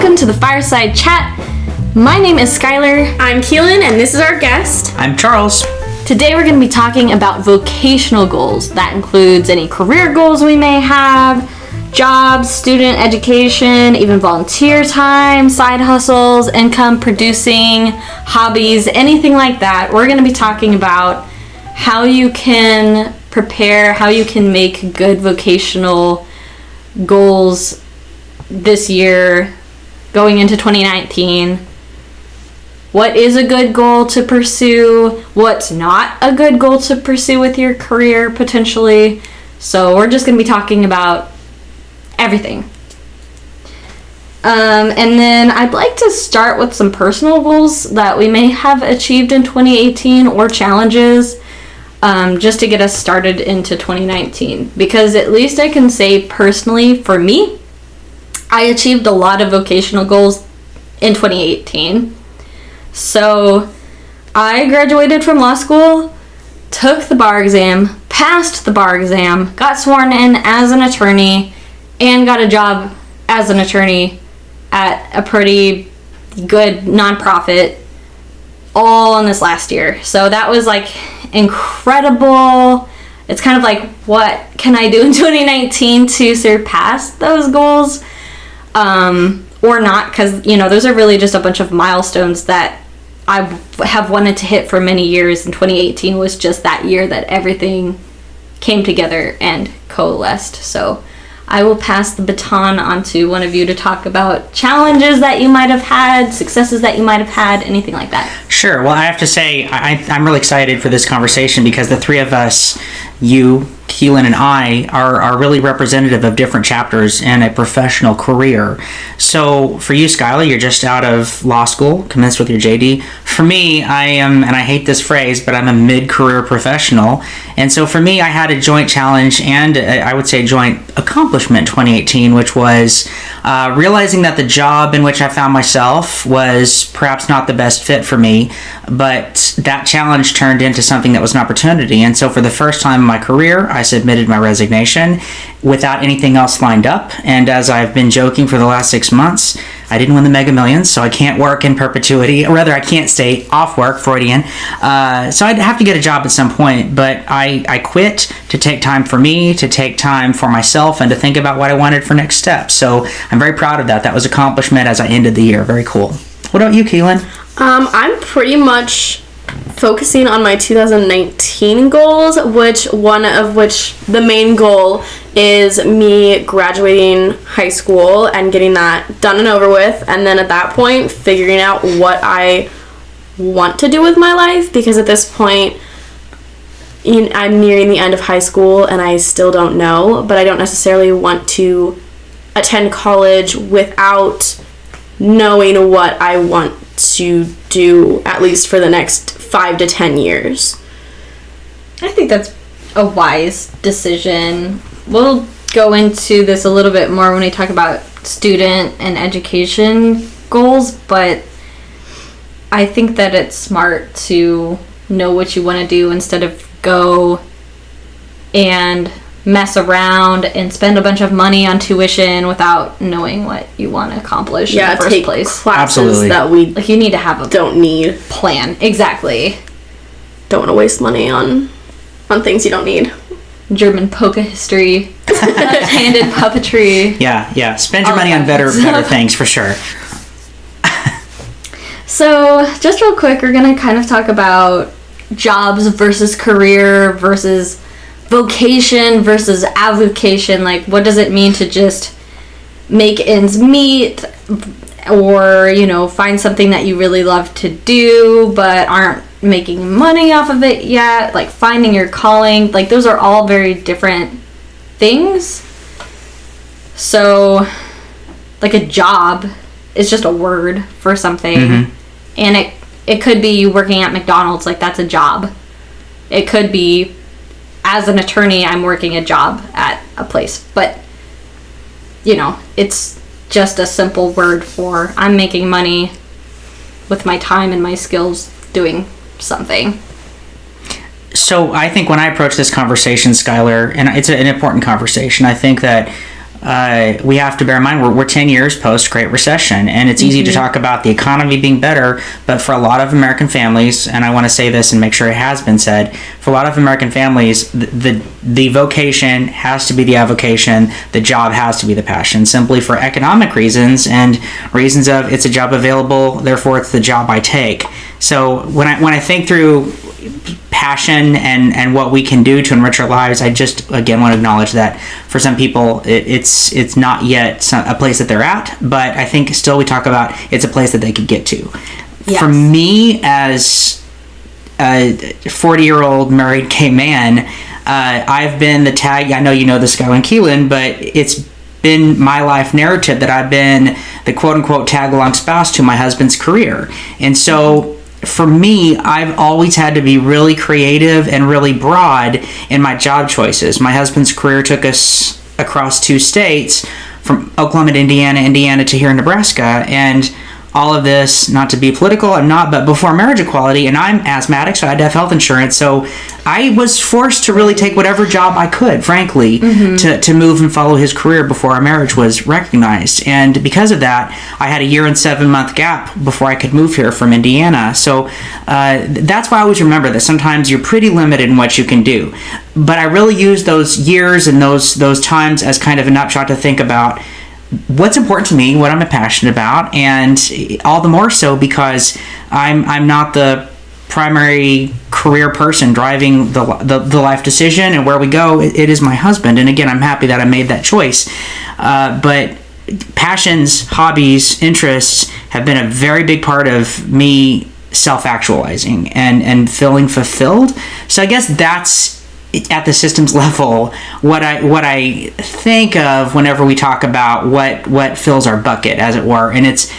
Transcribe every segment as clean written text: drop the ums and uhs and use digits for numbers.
welcome to the Fireside Chat. My name is Schuyler. I'm Keelin, and this is our guest. I'm Charles. Today we're going to be talking about vocational goals. That includes any career goals we may have, jobs, student education, even volunteer time, side hustles, income producing, hobbies, anything like that. We're going to be talking about how you can prepare, how you can make good vocational goals this year, going into 2019. What is a good goal to pursue? What's not a good goal to pursue with your career, potentially? So we're just going to be talking about everything. And then I'd like to start with some personal goals that we may have achieved in 2018 or challenges, just to get us started into 2019. Because at least I can say personally, for me, I achieved a lot of vocational goals in 2018. So I graduated from law school, took the bar exam, passed the bar exam, got sworn in as an attorney, and got a job as an attorney at a pretty good nonprofit all in this last year. So that was like incredible. It's kind of like, what can I do in 2019 to surpass those goals? Or not, because, you know, those are really just a bunch of milestones that I have wanted to hit for many years, and 2018 was just that year that everything came together and coalesced. So I will pass the baton on to one of you to talk about challenges that you might have had, successes that you might have had, anything like that. Sure. Well, I have to say, I'm really excited for this conversation because the three of us, you, Keelin, and I, are really representative of different chapters in a professional career. So for you, Schuyler, you're just out of law school, commenced with your JD. For me, I am, and I hate this phrase, but I'm a mid-career professional. And so for me, I had a joint challenge and I would say joint accomplishment in 2018, which was realizing that the job in which I found myself was perhaps not the best fit for me, but that challenge turned into something that was an opportunity. And so for the first time in my career, I submitted my resignation without anything else lined up. And as I've been joking for the last 6 months, I didn't win the Mega Millions, so I can't work in perpetuity, or rather I can't stay off work, Freudian. So I'd have to get a job at some point, but I quit to take time for me, to take time for myself, and to think about what I wanted for next steps. So I'm very proud of that. That was an accomplishment as I ended the year. Very cool. What about you, Keelin? I'm pretty much focusing on my 2019 goals, one of which the main goal is me graduating high school and getting that done and over with, and then at that point figuring out what I want to do with my life, because at this point I'm nearing the end of high school and I still don't know, but I don't necessarily want to attend college without knowing what I want to do, at least for the next 5 to 10 years. I think that's a wise decision. We'll go into this a little bit more when we talk about student and education goals, but I think that it's smart to know what you want to do instead of go and mess around and spend a bunch of money on tuition without knowing what you want to accomplish in the first take place. Classes Absolutely. that we like, you need to have a don't need plan. Exactly. Don't want to waste money on things you don't need. German polka history, left-handed puppetry. Yeah. Spend your money on better things for sure. So, just real quick, we're going to kind of talk about jobs versus career versus vocation versus avocation. Like, what does it mean to just make ends meet, or, you know, find something that you really love to do but aren't making money off of it yet, like finding your calling. Like, those are all very different things. So, like, a job is just a word for something, and it could be you working at McDonald's, like, that's a job. It could be, as an attorney, I'm working a job at a place, but, you know, it's just a simple word for I'm making money with my time and my skills doing something. So I think when I approach this conversation, Schuyler, and it's an important conversation, I think that we have to bear in mind we're 10 years post Great Recession, and it's easy to talk about the economy being better, but for a lot of American families, and I want to say this and make sure it has been said, for a lot of American families, the vocation has to be the avocation, the job has to be the passion, simply for economic reasons and reasons of it's a job available, therefore it's the job I take. So when I think through passion and what we can do to enrich our lives, I just again want to acknowledge that for some people it's not yet a place that they're at, but I think still we talk about it's a place that they could get to. Yes. For me, as a 40-year-old married gay man, I've been the tag, I know you know this, Schuyler and Keelin, but it's been my life narrative that I've been the quote-unquote tag-along spouse to my husband's career. And so for me, I've always had to be really creative and really broad in my job choices. My husband's career took us across 2 states, from Oklahoma to Indiana to here in Nebraska, and all of this, not to be political, I'm not, but before marriage equality, and I'm asthmatic, so I had to have health insurance, so I was forced to really take whatever job I could, frankly, to move and follow his career before our marriage was recognized. And because of that, I had a 1 year and 7 month gap before I could move here from Indiana. So that's why I always remember that sometimes you're pretty limited in what you can do. But I really use those years and those times as kind of an upshot to think about what's important to me, what I'm passionate about, and all the more so because I'm not the primary career person driving the life decision and where we go. It is my husband, and again, I'm happy that I made that choice. But passions, hobbies, interests have been a very big part of me self-actualizing and feeling fulfilled. So I guess that's at the systems level what I think of whenever we talk about what fills our bucket, as it were. And it's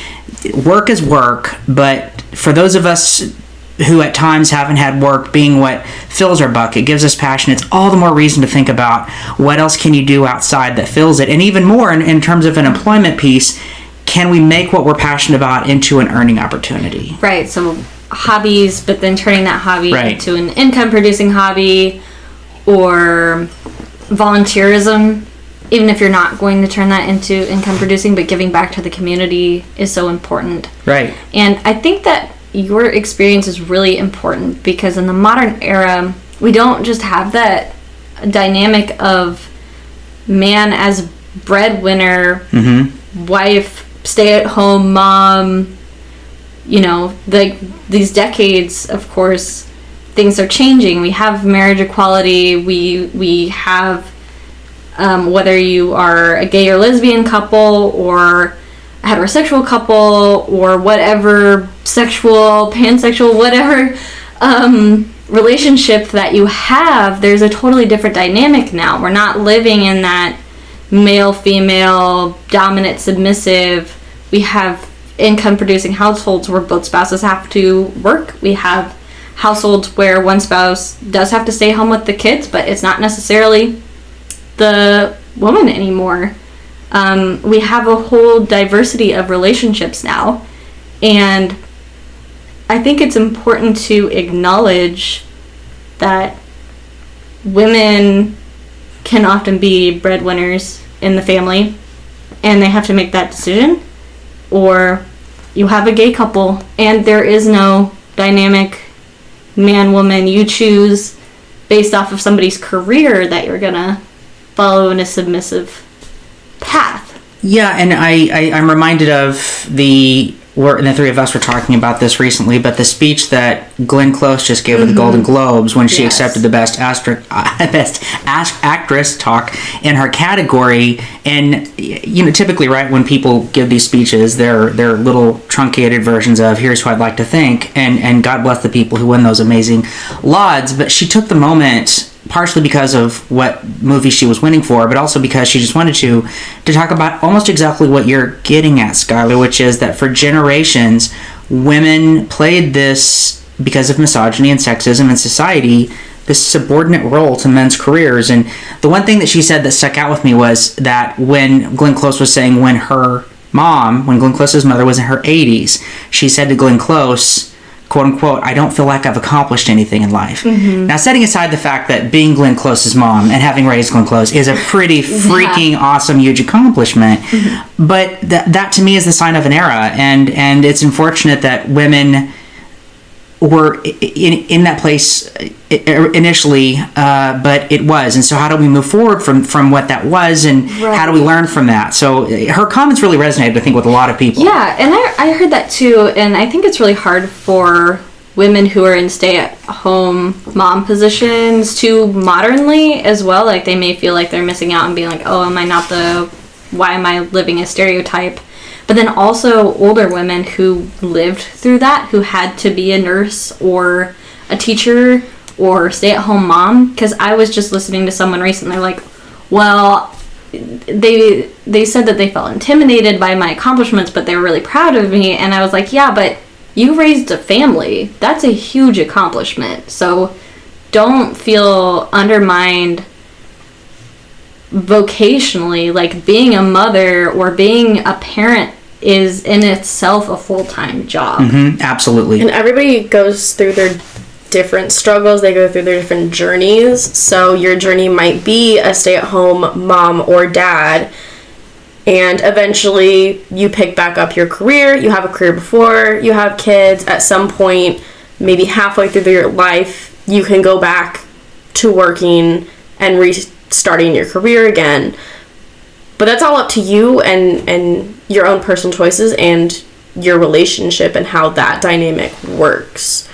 work is work, but for those of us who at times haven't had work being what fills our bucket, gives us passion, it's all the more reason to think about what else can you do outside that fills it. And even more in terms of an employment piece, can we make what we're passionate about into an earning opportunity? Right, so hobbies, but then turning that hobby into an income producing hobby, or volunteerism, even if you're not going to turn that into income producing, but giving back to the community is so important. Right. And I think that your experience is really important because in the modern era, we don't just have that dynamic of man as breadwinner, wife, stay-at-home mom. You know, these decades, of course, things are changing. We have marriage equality. We have, whether you are a gay or lesbian couple or a heterosexual couple or whatever, sexual, pansexual, whatever relationship that you have, there's a totally different dynamic now. We're not living in that male-female, dominant, submissive. We have income-producing households where both spouses have to work. We have households where one spouse does have to stay home with the kids, but it's not necessarily the woman anymore. We have a whole diversity of relationships now, and I think it's important to acknowledge that women can often be breadwinners in the family, and they have to make that decision. Or you have a gay couple, and there is no dynamic man-woman. You choose based off of somebody's career that you're gonna follow in a submissive path. Yeah, and I'm reminded of the three of us were talking about this recently, but the speech that Glenn Close just gave at the Golden Globes when she accepted the Best Actress talk in her category. And you know, typically, right, when people give these speeches, they're little truncated versions of "Here's who I'd like to thank," and God bless the people who win those amazing lauds. But she took the moment, partially because of what movie she was winning for, but also because she just wanted to talk about almost exactly what you're getting at, Schuyler, which is that for generations, women played this, because of misogyny and sexism in society, this subordinate role to men's careers. And the one thing that she said that stuck out with me was that when Glenn Close was saying when Glenn Close's mother was in her 80s, she said to Glenn Close, quote unquote, I don't feel like I've accomplished anything in life. Now, setting aside the fact that being Glenn Close's mom and having raised Glenn Close is a pretty freaking awesome, huge accomplishment, but that to me is the sign of an era, and it's unfortunate that women were in that place initially, but it was. And so how do we move forward from what that was, and how do we learn from that? So her comments really resonated, I think, with a lot of people. Yeah, and I heard that too, and I think it's really hard for women who are in stay-at-home mom positions to modernly as well. Like, they may feel like they're missing out and being like, oh, why am I living a stereotype? But then also older women who lived through that, who had to be a nurse or a teacher or stay-at-home mom. Because I was just listening to someone recently, like, well, they said that they felt intimidated by my accomplishments, but they were really proud of me. And I was like, yeah, but you raised a family. That's a huge accomplishment. So don't feel undermined vocationally. Like, being a mother or being a parent is in itself a full-time job. Absolutely. And everybody goes through their different struggles. They go through their different journeys. So your journey might be a stay-at-home mom or dad, and eventually you pick back up your career. You have a career before you have kids. At some point, maybe halfway through your life, you can go back to working and restarting your career again. But that's all up to you and your own personal choices and your relationship and how that dynamic works.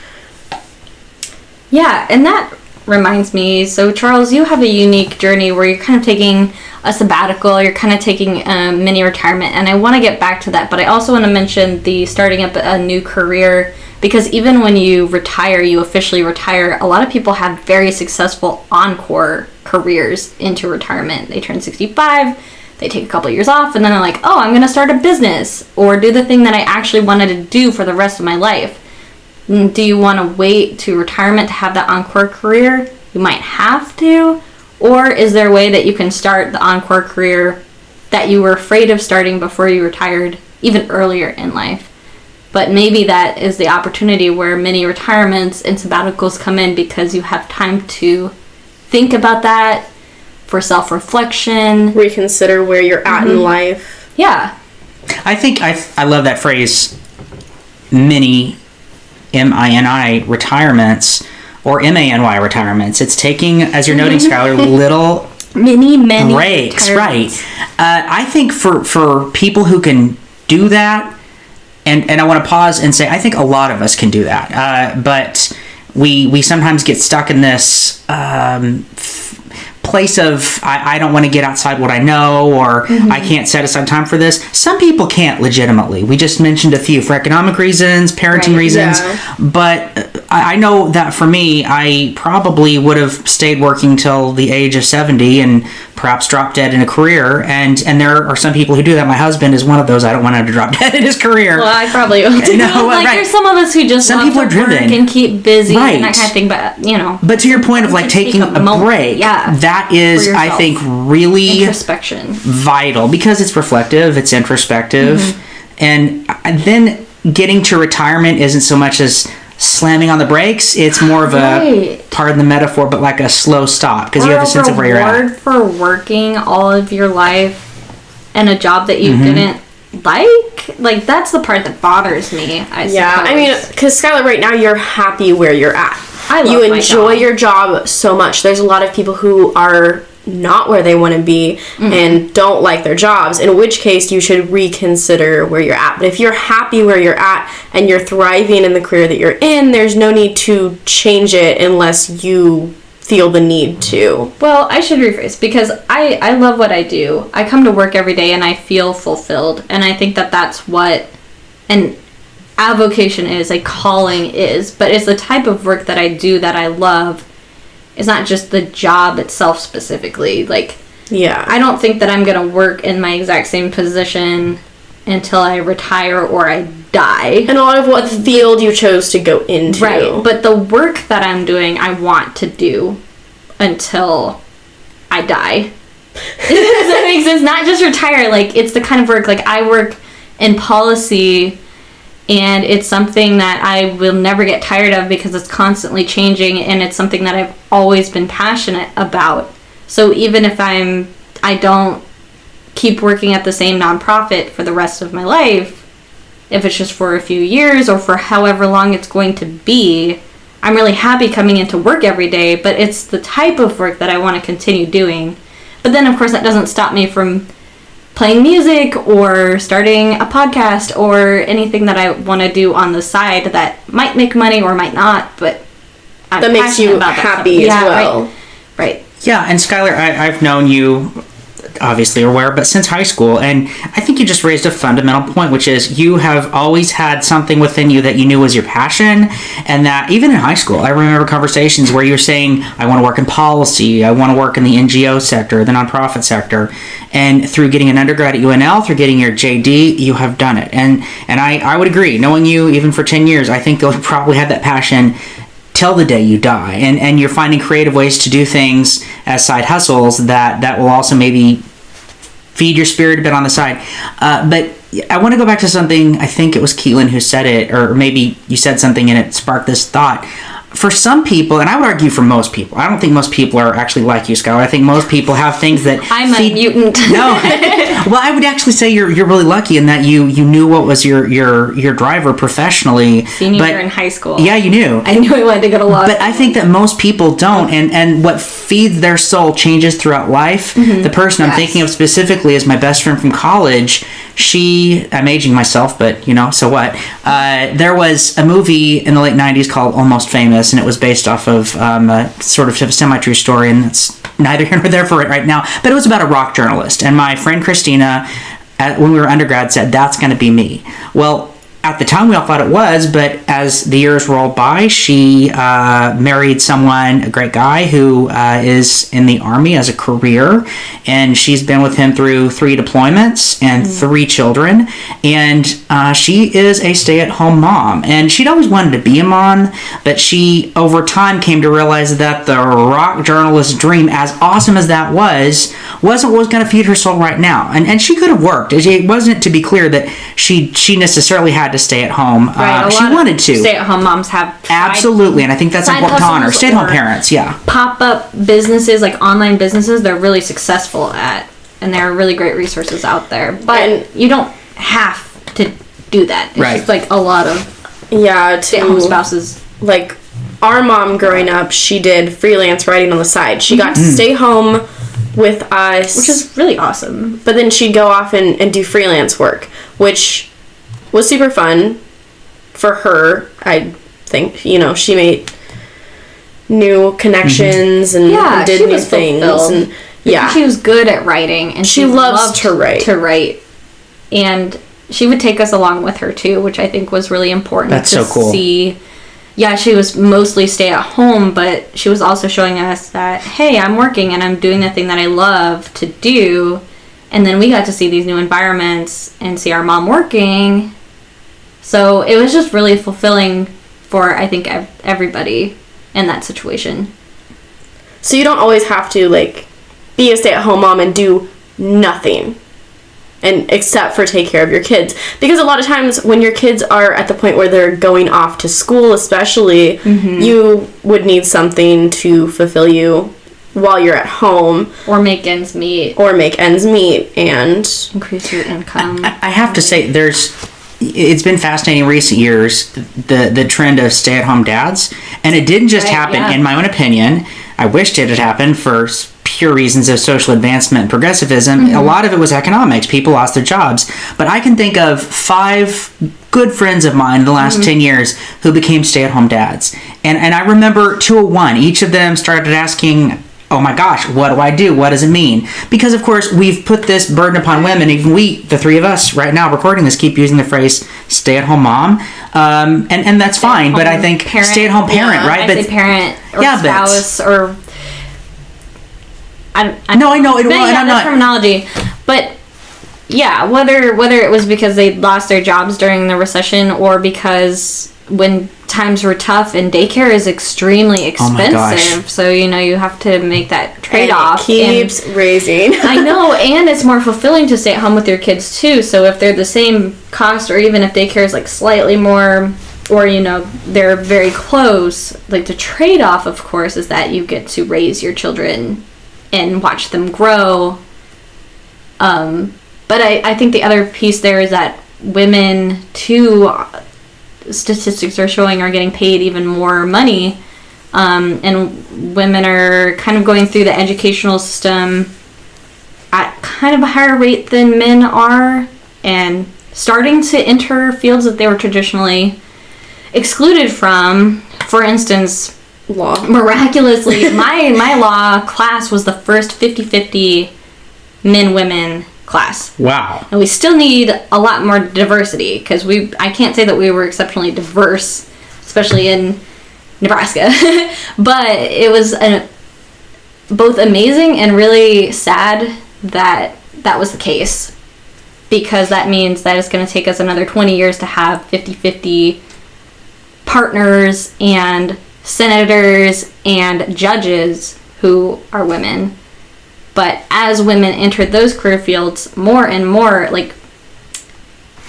Yeah, and that reminds me, so Charles, you have a unique journey where you're kind of taking a sabbatical, you're kind of taking a mini retirement, and I want to get back to that, but I also want to mention the starting up a new career, because even when you retire, you officially retire, a lot of people have very successful encore careers into retirement. They turn 65, they take a couple years off, and then they're like, oh, I'm going to start a business or do the thing that I actually wanted to do for the rest of my life. Do you want to wait to retirement to have that encore career? You might have to. Or is there a way that you can start the encore career that you were afraid of starting before you retired, even earlier in life? But maybe that is the opportunity where many retirements and sabbaticals come in, because you have time to think about that, for self-reflection. Reconsider where you're at in life. Yeah. I think I love that phrase, mini, M-I-N-I, retirements, or M-A-N-Y retirements. It's taking, as you're noting, Schuyler, little many breaks, right? I think for people who can do that, and I want to pause and say, I think a lot of us can do that, but we sometimes get stuck in this place of I don't want to get outside what I know, or I can't set aside time for this. Some people can't legitimately. We just mentioned a few for economic reasons, parenting reasons, but I know that for me, I probably would have stayed working till the age of 70 and perhaps drop dead in a career, and there are some people who do that. My husband is one of those. I don't want him to drop dead in his career. Well, I probably will too. No, like, right. There's some of us who just some love people to are driven work and keep busy and that Right. kind of thing, but, you know. But to your point of, like, taking a break, that is, I think, really introspection, vital, because it's reflective, it's introspective, and then getting to retirement isn't so much as slamming on the brakes. It's more of a, pardon the metaphor, but like a slow stop, because you have a sense of where you're at. Reward for working all of your life in a job that you didn't like, that's the part that bothers me, I suppose. Yeah, I mean, because Schuyler, right now you're happy where you're at. I love you my enjoy job. your job so much. There's a lot of people who are not where they want to be and don't like their jobs, in which case you should reconsider where you're at. But if you're happy where you're at and you're thriving in the career that you're in, there's no need to change it unless you feel the need to. Well, I should rephrase, because I love what I do. I come to work every day and I feel fulfilled, and I think that that's what an avocation is, a calling is, but it's the type of work that I do that I love. It's not just the job itself specifically. Like, yeah, I don't think that I'm going to work in my exact same position until I retire or I die. And a lot of what field you chose to go into. Right, but the work that I'm doing, I want to do until I die. Does that make sense? Not just retire. Like, it's the kind of work, like, I work in policy And it's something that I will never get tired of because it's constantly changing, and it's something that I've always been passionate about. So even if I don't keep working at the same nonprofit for the rest of my life, if it's just for a few years or for however long it's going to be, I'm really happy coming into work every day, but it's the type of work that I want to continue doing. But then, of course, that doesn't stop me from playing music or starting a podcast or anything that I want to do on the side that might make money or might not, but I'm that makes you about happy as well. Right. Yeah, and Schuyler, I've known you, obviously you're aware, but since high school, and I think you just raised a fundamental point, which is you have always had something within you that you knew was your passion, and that even in high school, I remember conversations where you were saying, I want to work in policy, I want to work in the NGO sector, the nonprofit sector, and through getting an undergrad at UNL, through getting your JD, you have done it. And I would agree, knowing you even for 10 years, I think you'll probably have that passion till the day you die, and you're finding creative ways to do things as side hustles that will also maybe feed your spirit a bit on the side. But I want to go back to something, I think it was Keelin who said it, or maybe you said something and it sparked this thought. For some people, and I would argue for most people, I don't think most people are actually like you, Schuyler. I think most people have things that I'm a mutant. No, well, I would actually say you're really lucky in that you knew what was your driver professionally. Senior year in high school. Yeah, you knew. I knew I wanted to go to law school. But I think that most people don't, and what feeds their soul changes throughout life. Mm-hmm. The person I'm thinking of specifically is my best friend from college. I'm aging myself, but so what? There was a movie in the late 90s called Almost Famous, and it was based off of a sort of semi-true story, and it's neither here nor there for it right now, but it was about a rock journalist, and my friend Christina, when we were undergrad, said, that's going to be me. Well, at the time we all thought it was, but as the years rolled by, she married someone, a great guy who is in the Army as a career, and she's been with him through 3 deployments and 3 children, and she is a stay-at-home mom. And she'd always wanted to be a mom, but she over time came to realize that the rock journalist dream, as awesome as that wasn't what was going to feed her soul right now. And she could have worked. It wasn't, to be clear, that she necessarily had to stay at home. Right, she wanted to. Stay-at-home moms have absolutely, and I think that's important to honor. Stay-at-home parents, yeah. Pop-up businesses, like online businesses, they're really successful at, and there are really great resources out there. But you don't have to do that. It's just like a lot of stay-at-home spouses. Like our mom growing up, she did freelance writing on the side. She got to stay home with us, which is really awesome. But then she'd go off and do freelance work, which was super fun for her. I think she made new connections and did new things, and she was good at writing, and she loves to write. And she would take us along with her too, which I think was really important. That's to so cool. See. Yeah, she was mostly stay at home, but she was also showing us that, hey, I'm working and I'm doing the thing that I love to do. And then we got to see these new environments and see our mom working. So it was just really fulfilling for, I think, everybody in that situation. So you don't always have to, be a stay-at-home mom and do nothing, and except for take care of your kids. Because a lot of times when your kids are at the point where they're going off to school especially, you would need something to fulfill you while you're at home. Or make ends meet. And increase your income. I have to say, it's been fascinating in recent years, the trend of stay-at-home dads. And it didn't just happen, in my own opinion. I wished it had happened for pure reasons of social advancement and progressivism. A lot of it was economics. People lost their jobs. But I can think of 5 good friends of mine in the last 10 years who became stay-at-home dads. And I remember 201, each of them started asking, oh my gosh, what do I do? What does it mean? Because, of course, we've put this burden upon women. Even we, the 3 of us right now recording this, keep using the phrase stay-at-home mom. And that's fine. But I think stay-at-home parent, right? I say parent or spouse or... I know. The terminology. But, yeah, whether it was because they lost their jobs during the recession or because when times were tough, and daycare is extremely expensive. gosh. So, you have to make that trade-off. And it keeps raising. I know, and it's more fulfilling to stay at home with your kids too. So if they're the same cost, or even if daycare is like slightly more, or they're very close, like the trade-off, of course, is that you get to raise your children and watch them grow. But I think the other piece there is that women too, statistics are showing, are getting paid even more money, and women are kind of going through the educational system at kind of a higher rate than men are, and starting to enter fields that they were traditionally excluded from. For instance, Law. Miraculously, my law class was the first 50-50 men-women class. Wow. And we still need a lot more diversity, because I can't say that we were exceptionally diverse, especially in Nebraska. But it was both amazing and really sad that was the case, because that means that it's going to take us another 20 years to have 50-50 partners and senators and judges who are women. But as women enter those career fields more and more, like,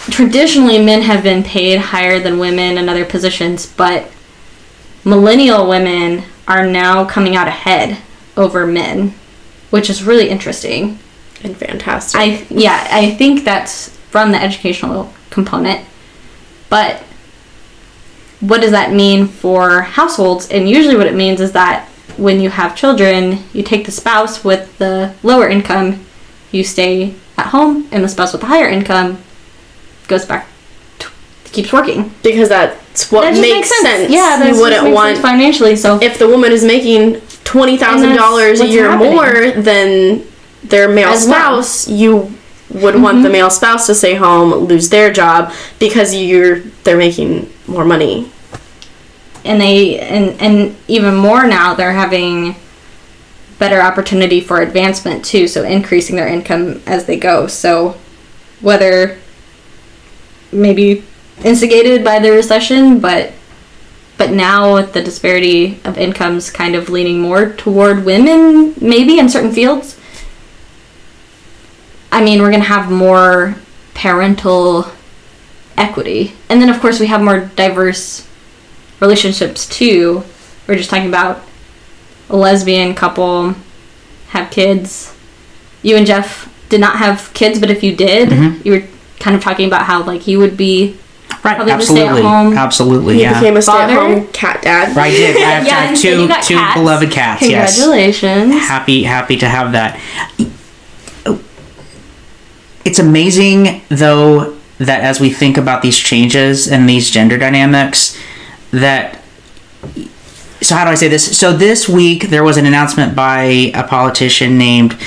traditionally men have been paid higher than women in other positions, but millennial women are now coming out ahead over men, which is really interesting. And fantastic. I think that's from the educational component. But what does that mean for households? And usually what it means is that when you have children, you take the spouse with the lower income, you stay at home, and the spouse with the higher income goes back, keeps working. Because that's what makes sense. Yeah, that wouldn't want financially. So if the woman is making $20,000 a year more than their male spouse, you would want the male spouse to stay home, lose their job, because they're making more money. And and even more now, they're having better opportunity for advancement too, so increasing their income as they go. So whether maybe instigated by the recession, but now with the disparity of incomes kind of leaning more toward women, maybe in certain fields, I mean, we're going to have more parental equity. And then, of course, we have more diverse relationships, too. We're just talking about a lesbian couple, have kids. You and Jeff did not have kids, but if you did, you were kind of talking about how, like, you would be probably absolutely, stay at home. absolutely, He yeah. became a Father? stay-at-home cat dad. I did. I have, Yeah, I have and so you got two cats. beloved cats. Congratulations. Yes. Happy to have that. It's amazing, though, that as we think about these changes and these gender dynamics, so how do I say this? So this week there was an announcement by a politician named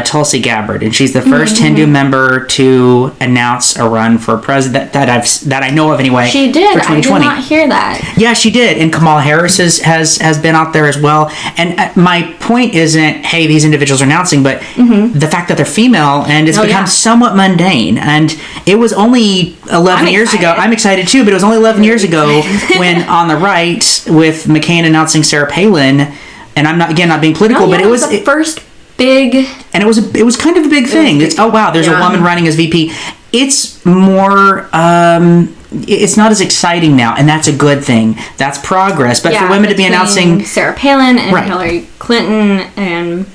Tulsi Gabbard, and she's the first Hindu member to announce a run for president that I know of anyway. She did. For 2020. I did not hear that. Yeah, she did, and Kamala Harris has been out there as well. And my point isn't, hey, these individuals are announcing, but the fact that they're female, and it's become somewhat mundane. And it was only 11 years ago. I'm excited too, but it was only 11 years ago when on the right, with McCain announcing Sarah Palin, and I'm not being political, but it was the first big, and it was kind of a big thing. It's there's a woman running as VP. It's more it's not as exciting now, and that's a good thing. That's progress. But for women to be announcing Sarah Palin and Hillary Clinton and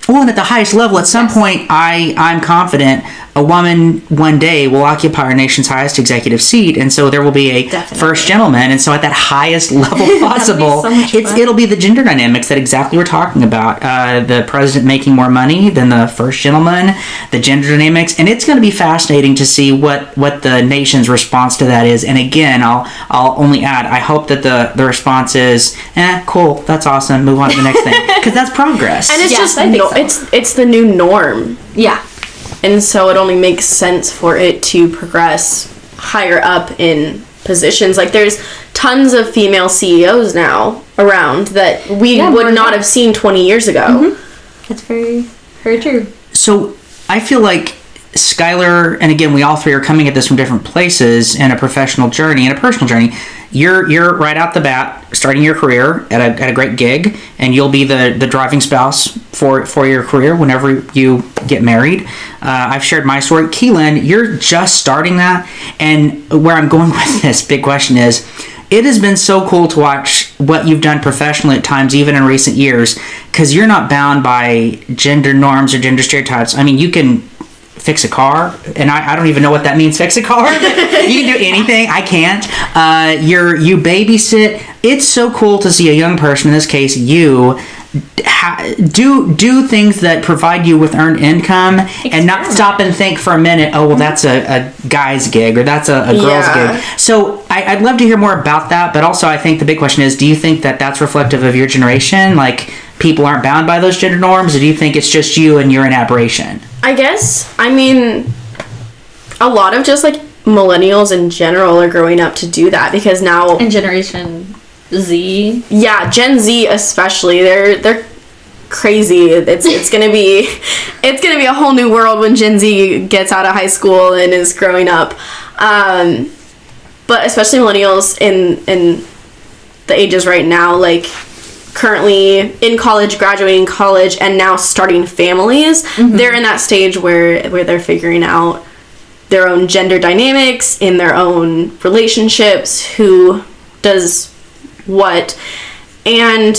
at the highest level, at some point, I'm confident a woman one day will occupy our nation's highest executive seat, and so there will be a first gentleman. And so at that highest level possible, it'll be the gender dynamics that exactly we're talking about. The president making more money than the first gentleman, the gender dynamics, and it's going to be fascinating to see what the nation's response to that is. And again, I'll only add, I hope that the response is, cool, that's awesome, move on to the next thing, because that's progress. And it's it's the new norm. Yeah. And so it only makes sense for it to progress higher up in positions. Like, there's tons of female CEOs now around that we would not have seen 20 years ago. That's very, very true. So I feel like Schuyler, and again, we all three are coming at this from different places in a professional journey and a personal journey. you're right out the bat starting your career at a great gig, and you'll be the driving spouse for your career whenever you get married. I've shared my story. Keelin, you're just starting that, and where I'm going with this big question is, it has been so cool to watch what you've done professionally at times, even in recent years, because you're not bound by gender norms or gender stereotypes. I mean, you can fix a car, and I don't even know what that means, fix a car. You can do anything. I can't. You babysit. It's so cool to see a young person, in this case you, do things that provide you with earned income and not stop and think for a minute, oh, well, that's a guy's gig or that's a girl's gig. So I'd love to hear more about that, but also I think the big question is, do you think that that's reflective of your generation? Like, people aren't bound by those gender norms, or do you think it's just you and you're an aberration? I guess, I mean, a lot of just like millennials in general are growing up to do that, because now in Generation Z, Gen Z especially, they're crazy. It's gonna be a whole new world when Gen Z gets out of high school and is growing up. But especially millennials in the ages right now, like currently in college, graduating college, and now starting families, they're in that stage where they're figuring out their own gender dynamics in their own relationships, who does what. And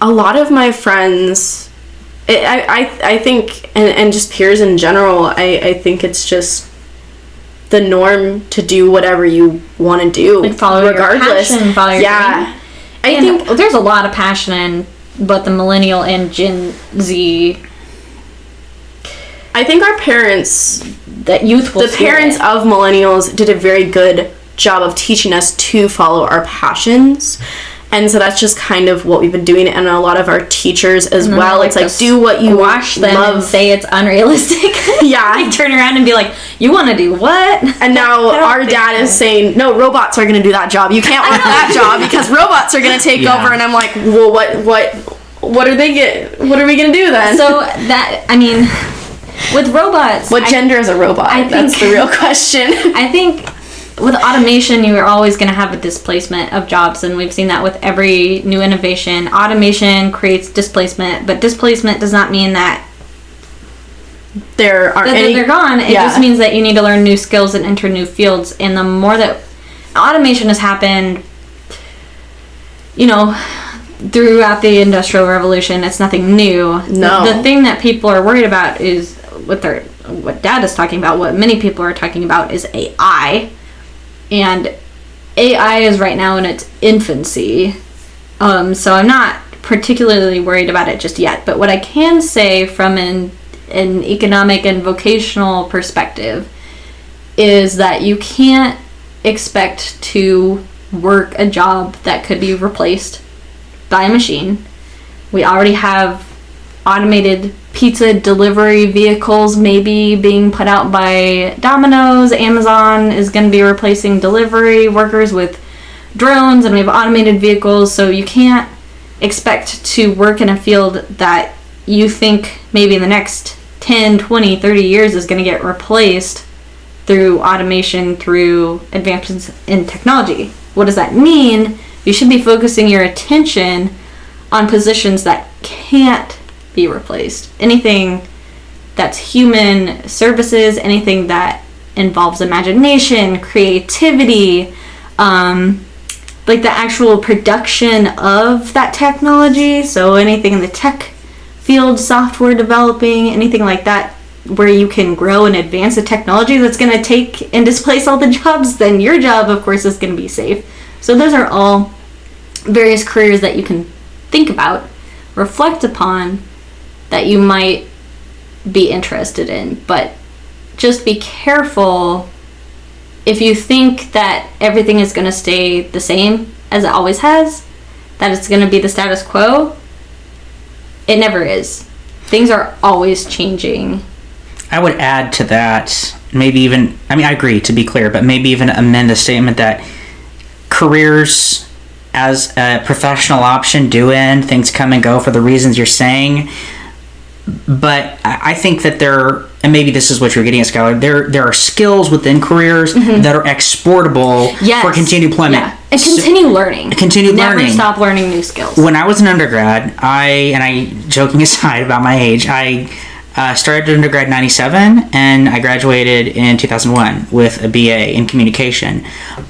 a lot of my friends, I think, and just peers in general, I think it's just the norm to do whatever you want to do, like follow regardless. Your passion, follow your dream. I think there's a lot of passion in both the millennial and Gen Z. I think our parents, that youthful the parents of millennials, did a very good job of teaching us to follow our passions. And so that's just kind of what we've been doing, and a lot of our teachers as well. It's like, do what you wash them love. And say it's unrealistic. Yeah. Like, turn around and be like, you want to do what? And now our dad is saying, no, robots are going to do that job. You can't want that job because robots are going to take over. And I'm like, well, what are we going to do then? So that, I mean, with robots, what gender is a robot? That's the real question. I think with automation, you're always going to have a displacement of jobs, and we've seen that with every new innovation. Automation creates displacement, but displacement does not mean that they're gone. It just means that you need to learn new skills and enter new fields. And the more that automation has happened, throughout the Industrial Revolution, it's nothing new. No. The thing that people are worried about is what Dad is talking about, what many people are talking about, is AI. And AI is right now in its infancy. So I'm not particularly worried about it just yet. But what I can say from an economic and vocational perspective is that you can't expect to work a job that could be replaced by a machine. We already have automated pizza delivery vehicles maybe being put out by Domino's. Amazon is going to be replacing delivery workers with drones, and we have automated vehicles. So you can't expect to work in a field that you think maybe in the next 10, 20, 30 years is going to get replaced through automation, through advancements in technology. What does that mean? You should be focusing your attention on positions that can't be replaced. Anything that's human services, anything that involves imagination, creativity, like the actual production of that technology. So anything in the tech field, software developing, anything like that, where you can grow and advance the technology that's going to take and displace all the jobs, then your job, of course, is going to be safe. So those are all various careers that you can think about, reflect upon, that you might be interested in. But just be careful if you think that everything is going to stay the same as it always has, that it's going to be the status quo. It never is. Things are always changing. I would add to that, maybe even, I agree, to be clear, but maybe even amend the statement that careers as a professional option do end. Things come and go for the reasons you're saying. But I think that there and maybe this is what you're getting at, Schuyler, there are skills within careers that are exportable for continued employment. Yeah. And continue learning. Never stop learning new skills. When I was an undergrad, I joking aside about my age, I started undergrad in 97 and I graduated in 2001 with a BA in communication.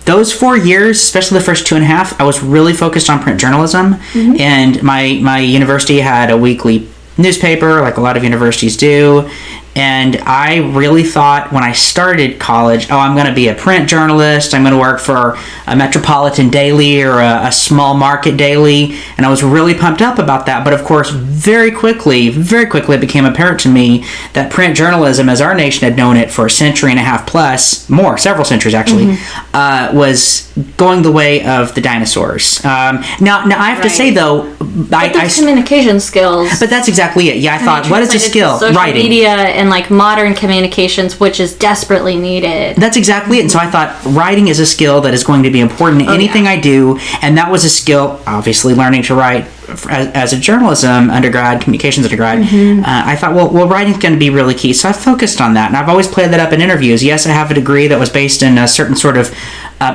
Those 4 years, especially the first 2.5, I was really focused on print journalism, and my university had a weekly newspaper, like a lot of universities do. And I really thought when I started college, I'm going to be a print journalist. I'm going to work for a metropolitan daily or a small market daily. And I was really pumped up about that. But of course, very quickly, it became apparent to me that print journalism, as our nation had known it for a century and a half plus, several centuries actually, was going the way of the dinosaurs. Now I have to say though, I communication skills. But that's exactly it. Yeah, I thought, what is a skill? Writing. Media and like modern communications, which is desperately needed. That's exactly it. And so I thought writing is a skill that is going to be important in anything I do. And that was a skill, obviously learning to write as a journalism undergrad, communications undergrad. I thought, well, writing's going to be really key. So I focused on that. And I've always played that up in interviews. Yes, I have a degree that was based in a certain sort of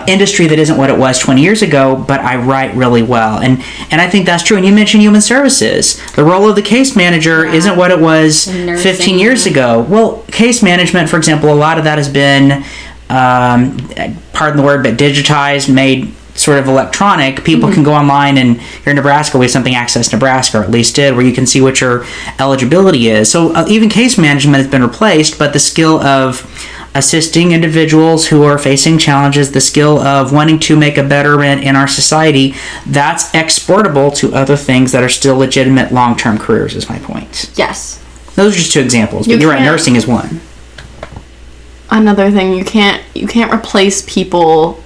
industry that isn't what it was 20 years ago, but I write really well. And I think that's true. And you mentioned human services. The role of the case manager isn't what it was 15 years ago. Well, case management, for example, a lot of that has been, pardon the word, but digitized, made sort of electronic. People can go online, and here in Nebraska, we have something Access Nebraska, or at least did, where you can see what your eligibility is. So even case management has been replaced, but the skill of assisting individuals who are facing challenges, the skill of wanting to make a betterment in our society, that's exportable to other things that are still legitimate long-term careers, is my point. Yes. Those are just two examples, but you're right, nursing is one. Another thing, you can't replace people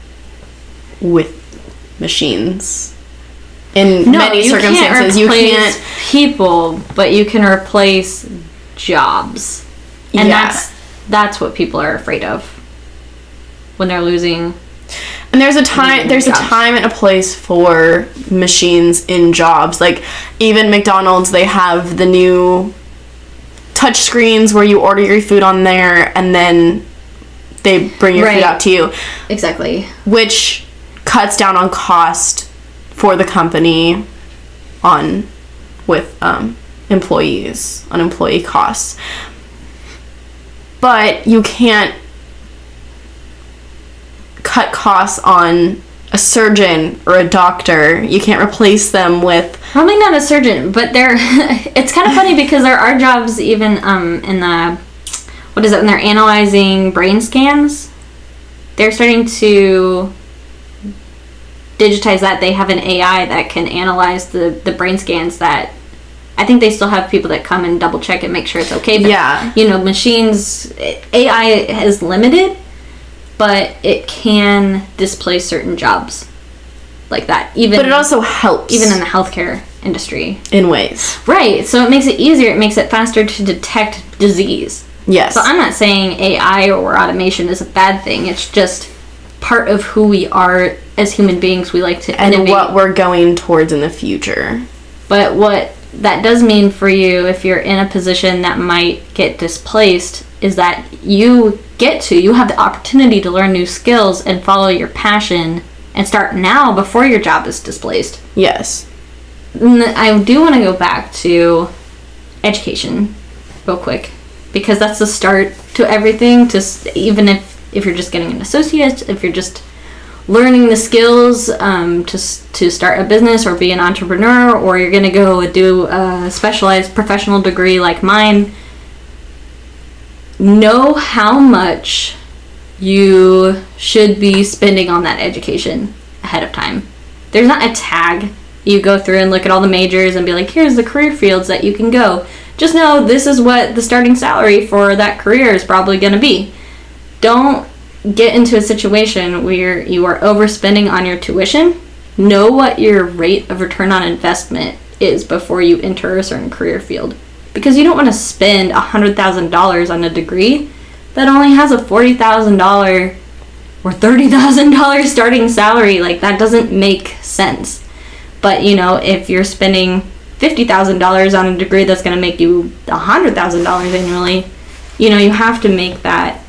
with machines. In many circumstances, you can't people, but you can replace jobs. And that's what people are afraid of when they're losing. And there's a time and a place for machines in jobs. Like even McDonald's, they have the new touch screens where you order your food on there and then they bring your food out to you. Exactly. Which cuts down on cost for the company with employees, on employee costs. But you can't cut costs on a surgeon or a doctor. You can't replace them with... Probably not a surgeon, but it's kind of funny because there are jobs even in the... What is it? When they're analyzing brain scans, they're starting to digitize that. They have an AI that can analyze the brain scans that... I think they still have people that come and double check and make sure it's okay. But, machines... AI is limited, but it can displace certain jobs like that. But it also helps. Even in the healthcare industry. In ways. Right. So it makes it easier. It makes it faster to detect disease. Yes. So I'm not saying AI or automation is a bad thing. It's just part of who we are as human beings. We like to innovate. And what we're going towards in the future. But what that does mean for you, if you're in a position that might get displaced, is that you have the opportunity to learn new skills and follow your passion and start now before your job is displaced. Yes. And I do want to go back to education real quick, because that's the start to everything. Even if you're just getting an associate, if you're just learning the skills to start a business or be an entrepreneur, or you're going to go do a specialized professional degree like mine, know how much you should be spending on that education ahead of time. There's not a tag. You go through and look at all the majors and be like, here's the career fields that you can go. Just know this is what the starting salary for that career is probably going to be. Don't get into a situation where you are overspending on your tuition. Know what your rate of return on investment is before you enter a certain career field. Because you don't want to spend $100,000 on a degree that only has a $40,000 or $30,000 starting salary. Like, that doesn't make sense. But, if you're spending $50,000 on a degree that's going to make you $100,000 annually, you have to make that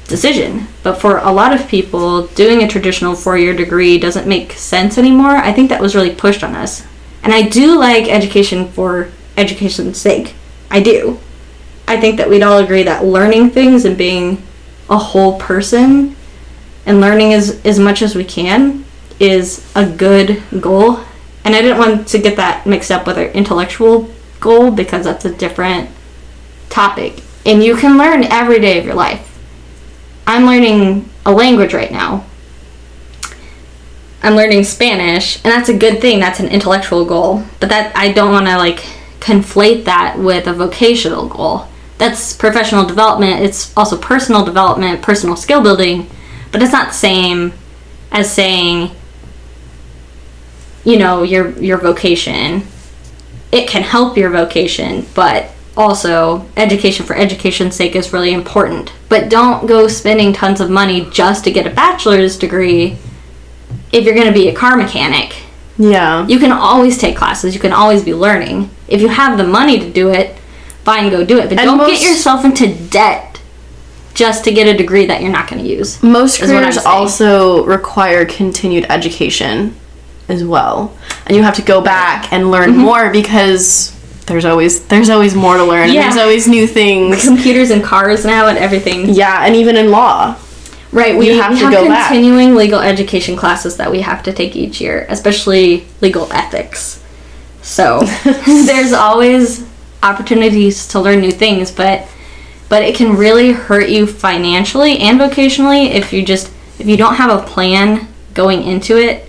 decision. But for a lot of people, doing a traditional 4-year degree doesn't make sense anymore. I think that was really pushed on us. And I do like education for education's sake. I do. I think that we'd all agree that learning things and being a whole person and learning as much as we can is a good goal. And I didn't want to get that mixed up with our intellectual goal, because that's a different topic. And you can learn every day of your life. I'm learning a language right now. I'm learning Spanish, and that's a good thing. That's an intellectual goal. But that I don't want to conflate that with a vocational goal. That's professional development. It's also personal development, personal skill building, but it's not the same as saying, your vocation. It can help your vocation, but also education for education's sake is really important. But don't go spending tons of money just to get a bachelor's degree if you're going to be a car mechanic. Yeah. You can always take classes. You can always be learning. If you have the money to do it, fine, go do it. But don't get yourself into debt just to get a degree that you're not going to use. Most careers also require continued education as well. And you have to go back and learn more, because there's always more to learn. Yeah. And there's always new things. Computers and cars now and everything. Yeah, and even in law. Right, we have continuing legal education classes that we have to take each year, especially legal ethics. So there's always opportunities to learn new things, but it can really hurt you financially and vocationally if you don't have a plan going into it.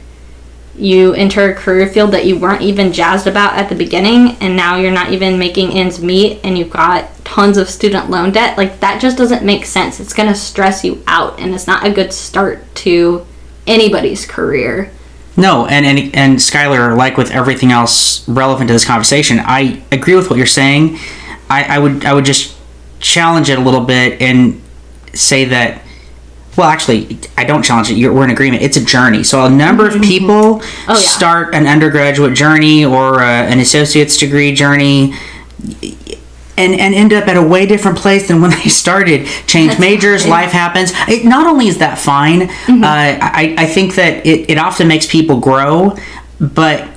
You enter a career field that you weren't even jazzed about at the beginning, and now you're not even making ends meet, and you've got tons of student loan debt. That just doesn't make sense. It's going to stress you out, and it's not a good start to anybody's career. No, and Schuyler, like with everything else relevant to this conversation, I agree with what you're saying. I would just challenge it a little bit and say that, well, actually, I don't challenge it. We're in agreement. It's a journey. So a number of people start an undergraduate journey or an associate's degree journey and end up at a way different place than when they started. Change majors, life happens. Not only is that fine, I think that it often makes people grow, but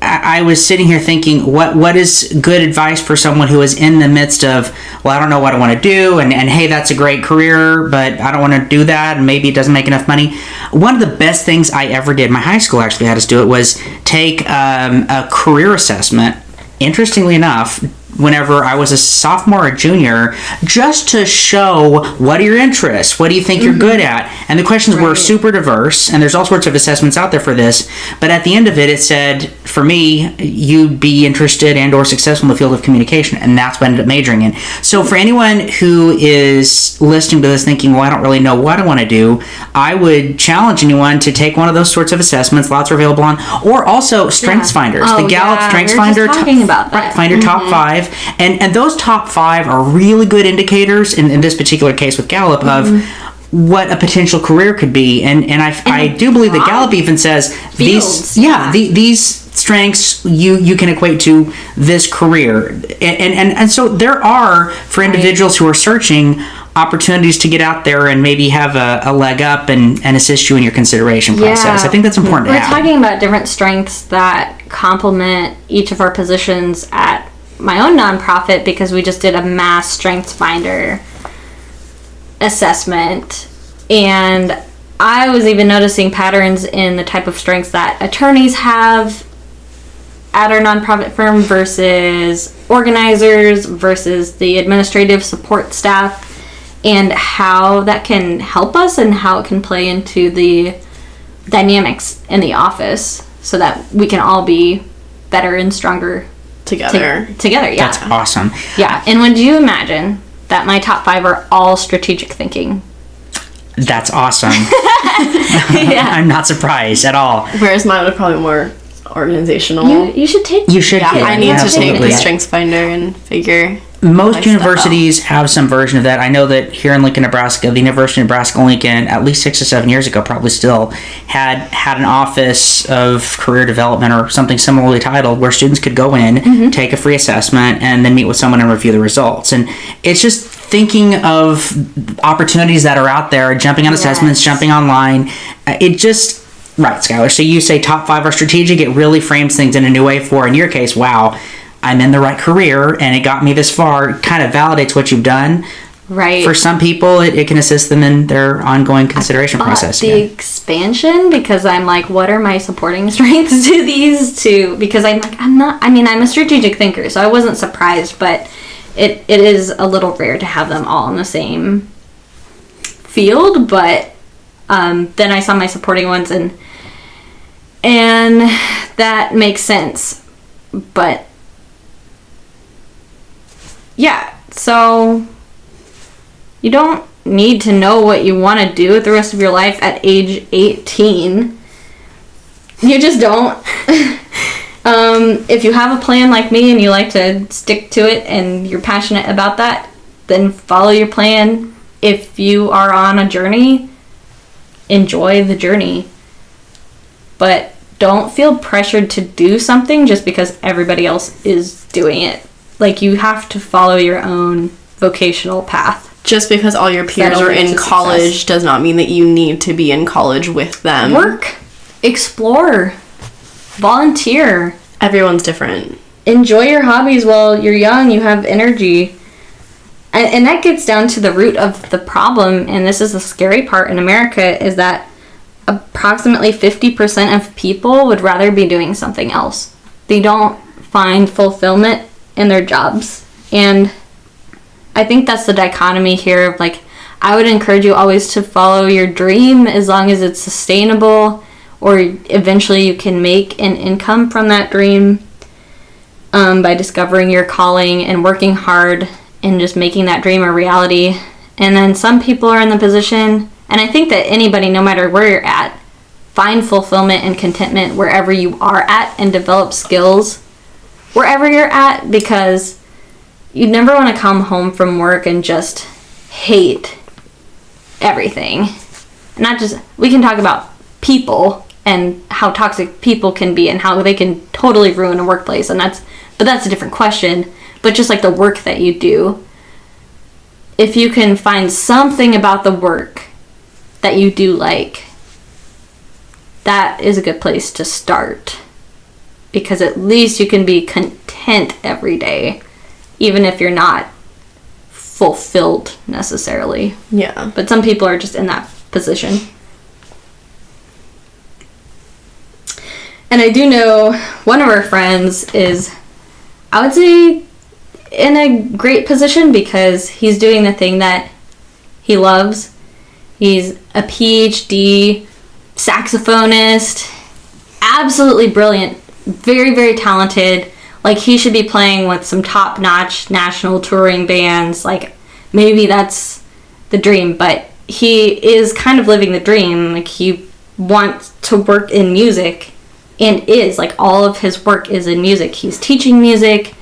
I was sitting here thinking, what is good advice for someone who is in the midst of, well, I don't know what I want to do, and hey, that's a great career, but I don't want to do that, and maybe it doesn't make enough money. One of the best things I ever did, my high school actually had us do it, was take a career assessment, interestingly enough, whenever I was a sophomore or junior, just to show what are your interests, what do you think you're good at, and the questions were super diverse, and there's all sorts of assessments out there for this, but at the end of it, it said, for me, you'd be interested and or successful in the field of communication, and that's what I ended up majoring in. So for anyone who is listening to this thinking, well, I don't really know what I want to do, I would challenge anyone to take one of those sorts of assessments. Lots are available on, or also Strengths Finders. The Gallup Strengths Finder, talking about that. Finder Top 5. And those top 5 are really good indicators, in this particular case with Gallup, of what a potential career could be. And I do believe that Gallup even says these strengths you can equate to this career. And so there are, for individuals who are searching, opportunities to get out there and maybe have a leg up and assist you in your consideration process. I think that's important to have. We're talking about different strengths that complement each of our positions at my own nonprofit, because we just did a mass strengths finder assessment, and I was even noticing patterns in the type of strengths that attorneys have at our nonprofit firm versus organizers versus the administrative support staff, and how that can help us and how it can play into the dynamics in the office so that we can all be better and stronger together, yeah. That's awesome. Yeah, and would you imagine that my top 5 are all strategic thinking? That's awesome. I'm not surprised at all. Whereas mine would probably be more organizational. You should take. You should. Yeah, I need to take the Yeah. Strengths Finder and figure. Most universities have some version of that. I know that here in Lincoln, Nebraska, the University of Nebraska-Lincoln, at least 6 or 7 years ago, probably still, had an office of career development or something similarly titled, where students could go in, take a free assessment, and then meet with someone and review the results. And it's just thinking of opportunities that are out there, jumping on assessments, jumping online. It just, right, Schuyler. So you say top 5 are strategic. It really frames things in a new way for, in your case, wow, I'm in the right career and it got me this far. It kind of validates what you've done. Right. For some people, it can assist them in their ongoing consideration process. The expansion, because I'm like, what are my supporting strengths to these two? Because I'm like, I'm a strategic thinker, so I wasn't surprised, but it is a little rare to have them all in the same field. But then I saw my supporting ones, and that makes sense. But yeah, so you don't need to know what you want to do with the rest of your life at age 18. You just don't. If you have a plan like me and you like to stick to it and you're passionate about that, then follow your plan. If you are on a journey, enjoy the journey. But don't feel pressured to do something just because everybody else is doing it. Like, you have to follow your own vocational path. Just because all your peers are in college does not mean that you need to be in college with them. Work, explore, volunteer. Everyone's different. Enjoy your hobbies while you're young. You have energy. And that gets down to the root of the problem, and this is the scary part in America, is that approximately 50% of people would rather be doing something else. They don't find fulfillment in their jobs. And I think that's the dichotomy here of, like, I would encourage you always to follow your dream as long as it's sustainable, or eventually you can make an income from that dream by discovering your calling and working hard and just making that dream a reality. And then some people are in the position, and I think that anybody, no matter where you're at, find fulfillment and contentment wherever you are at and develop skills wherever you're at, because you never want to come home from work and just hate everything. Not just, we can talk about people and how toxic people can be and how they can totally ruin a workplace, and that's a different question. But just like the work that you do, if you can find something about the work that you do like, that is a good place to start, because at least you can be content every day, even if you're not fulfilled necessarily. Yeah. But some people are just in that position. And I do know one of our friends is, I would say, in a great position because he's doing the thing that he loves. He's a PhD saxophonist, absolutely brilliant, very, very talented. Like, he should be playing with some top-notch national touring bands. Like, maybe that's the dream, but he is kind of living the dream. Like, he wants to work in music and is. Like, all of his work is in music. He's teaching music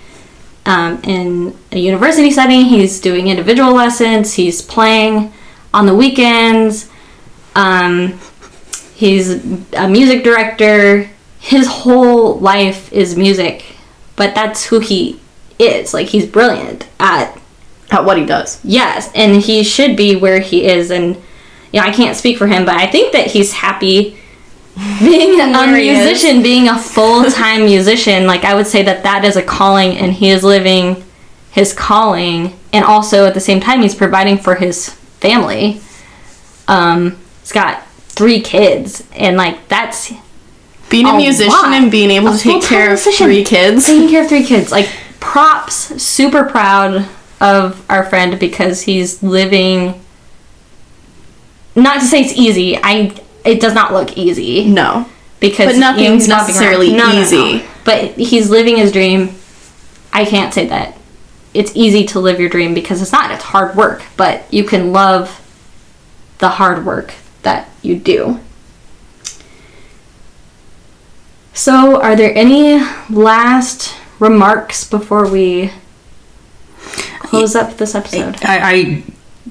in a university setting. He's doing individual lessons. He's playing on the weekends. He's a music director. His whole life is music. But that's who he is. Like, he's brilliant at what he does. Yes, and he should be where he is. And, you know, I can't speak for him, but I think that he's happy being a musician, being a full-time musician. Like, I would say that is a calling, and he is living his calling. And also, at the same time, he's providing for his family. He's got 3 kids, and, like, that's being a musician lot. And being able to take care of 3 kids. Taking care of 3 kids. Like, props, super proud of our friend because he's living, not to say it's easy, it does not look easy. No. Because but nothing's necessarily easy. No. But he's living his dream. I can't say that it's easy to live your dream because it's not. It's hard work. But you can love the hard work that you do. So, are there any last remarks before we close up this episode? I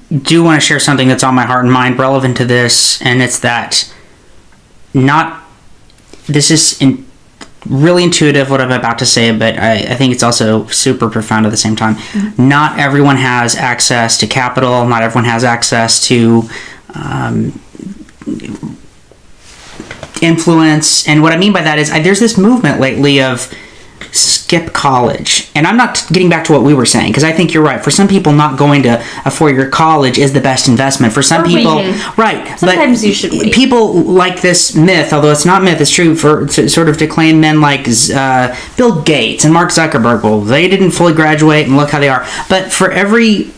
do want to share something that's on my heart and mind relevant to this, and it's that really intuitive what I'm about to say, but I think it's also super profound at the same time. Mm-hmm. Not everyone has access to capital. Not everyone has access to influence. And what I mean by that is there's this movement lately of skip college. And I'm not getting back to what we were saying, because I think you're right. For some people, not going to a 4-year college is the best investment. For some people, right. Sometimes you should wait. People like this myth, although it's not myth, it's true, to claim men like Bill Gates and Mark Zuckerberg. Well, they didn't fully graduate and look how they are. But for every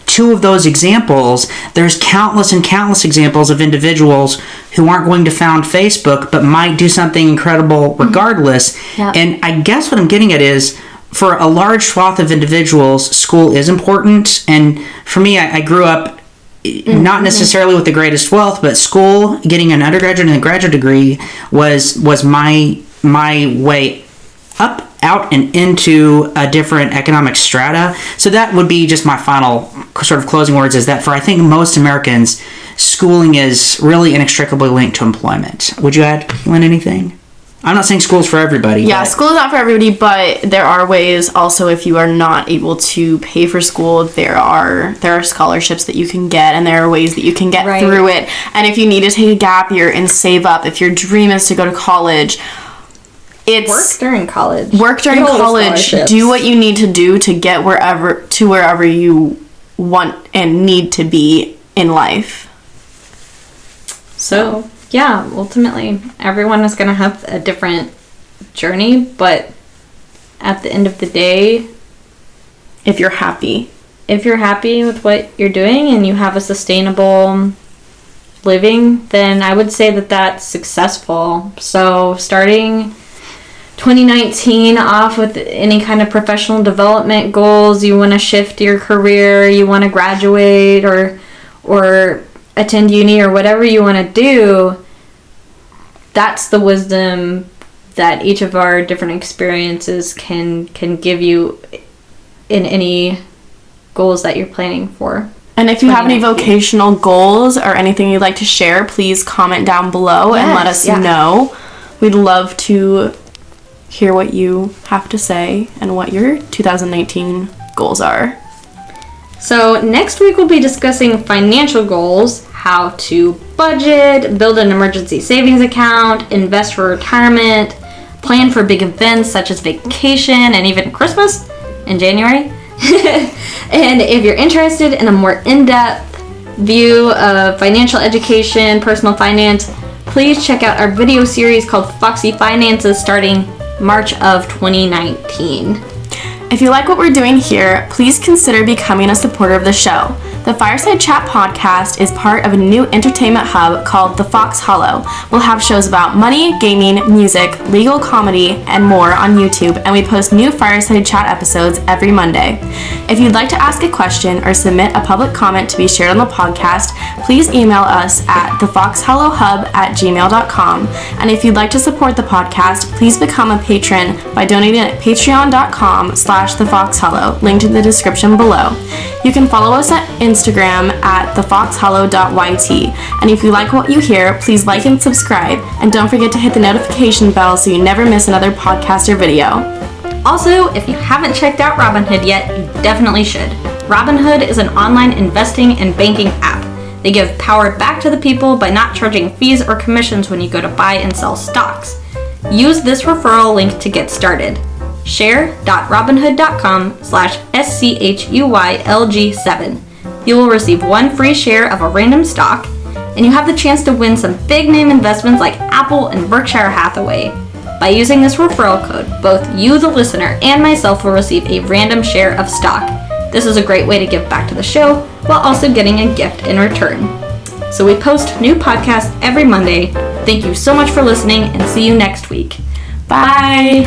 2 of those examples, there's countless and countless examples of individuals who aren't going to found Facebook but might do something incredible regardless. Mm-hmm. Yep. And I guess what I'm getting at is, for a large swath of individuals, school is important. And for me, I grew up not necessarily with the greatest wealth, but school, getting an undergraduate and a graduate degree was my way up, out, and into a different economic strata. So that would be just my final sort of closing words, is that for, I think, most Americans, schooling is really inextricably linked to employment. Would you add, Keelin, anything? I'm not saying school's for everybody. Yeah, school is not for everybody, but there are ways also, if you are not able to pay for school, there are scholarships that you can get, and there are ways that you can get through it. And if you need to take a gap year and save up, if your dream is to go to college, it's work during college. Do what you need to do to get wherever you want and need to be in life. So, yeah, ultimately, everyone is going to have a different journey, but at the end of the day, if you're happy with what you're doing and you have a sustainable living, then I would say that that's successful. So, starting 2019 off with any kind of professional development goals, you want to shift your career, you want to graduate or attend uni or whatever you want to do, that's the wisdom that each of our different experiences can give you in any goals that you're planning for. And if you have any vocational goals or anything you'd like to share, please comment down below and let us know. We'd love to hear what you have to say and what your 2019 goals are. So next week we'll be discussing financial goals, how to budget, build an emergency savings account, invest for retirement, plan for big events such as vacation and even Christmas in January. And if you're interested in a more in-depth view of financial education, personal finance, please check out our video series called Foxy Finances starting March of 2019. If you like what we're doing here, please consider becoming a supporter of the show. The Fireside Chat podcast is part of a new entertainment hub called The Fox Hollow. We'll have shows about money, gaming, music, legal comedy, and more on YouTube, and we post new Fireside Chat episodes every Monday. If you'd like to ask a question or submit a public comment to be shared on the podcast, please email us at thefoxhollowhub@gmail.com. And if you'd like to support the podcast, please become a patron by donating at patreon.com/thefoxhollow, linked in the description below. You can follow us at Instagram at thefoxhollow.yt. And if you like what you hear, please like and subscribe. And don't forget to hit the notification bell so you never miss another podcast or video. Also, if you haven't checked out Robinhood yet, you definitely should. Robinhood is an online investing and banking app. They give power back to the people by not charging fees or commissions when you go to buy and sell stocks. Use this referral link to get started. share.robinhood.com/SCHUYLG7. You will receive 1 free share of a random stock, and you have the chance to win some big name investments like Apple and Berkshire Hathaway. By using this referral code, both you, the listener, and myself will receive a random share of stock. This is a great way to give back to the show while also getting a gift in return. So we post new podcasts every Monday. Thank you so much for listening, and see you next week. Bye!